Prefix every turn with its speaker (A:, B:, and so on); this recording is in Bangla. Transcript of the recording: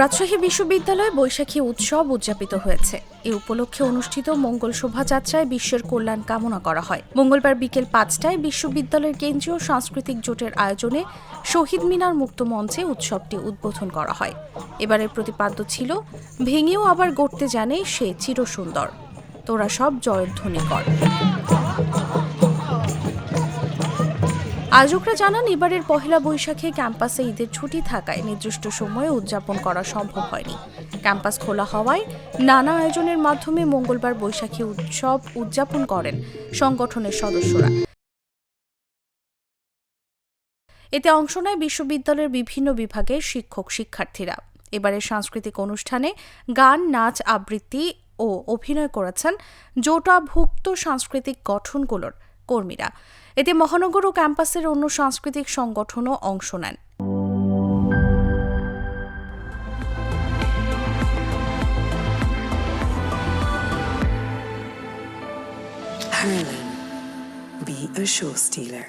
A: রাজশাহী বিশ্ববিদ্যালয়ে বৈশাখী উৎসব উদযাপিত হয়েছে। এ উপলক্ষে অনুষ্ঠিত মঙ্গল শোভাযাত্রায় বিশ্বের কল্যাণ কামনা করা হয়। মঙ্গলবার বিকেল ৫টায় বিশ্ববিদ্যালয়ের কেন্দ্রীয় সাংস্কৃতিক জোটের আয়োজনে শহীদ মিনার মুক্ত মঞ্চে উৎসবটি উদ্বোধন করা হয়। এবারের প্রতিপাদ্য ছিল, ভেঙেও আবার গড়তে জানে সে চিরসুন্দর, তোরা সব জয়ধ্বনি কর। আয়োজকরা জানান, এবারের পহেলা বৈশাখে ক্যাম্পাসে ঈদের ছুটি থাকায় নির্দিষ্ট সময়ে উদযাপন করা সম্ভব হয়নি। ক্যাম্পাস খোলা হওয়ায় নানা আয়োজনের মাধ্যমে মঙ্গলবার বৈশাখী উৎসব উদযাপন করেন সংগঠনের সদস্যরা। এতে অংশ নেয় বিশ্ববিদ্যালয়ের বিভিন্ন বিভাগের শিক্ষক শিক্ষার্থীরা। এবারের সাংস্কৃতিক অনুষ্ঠানে গান, নাচ, আবৃত্তি ও অভিনয় করেছেন জোটাভুক্ত সাংস্কৃতিক গঠনগুলোর কর্মীরা। এতে মহানগর ও ক্যাম্পাসের অন্য সাংস্কৃতিক সংগঠনও অংশ নেন।
B: Harlan, be a show stealer.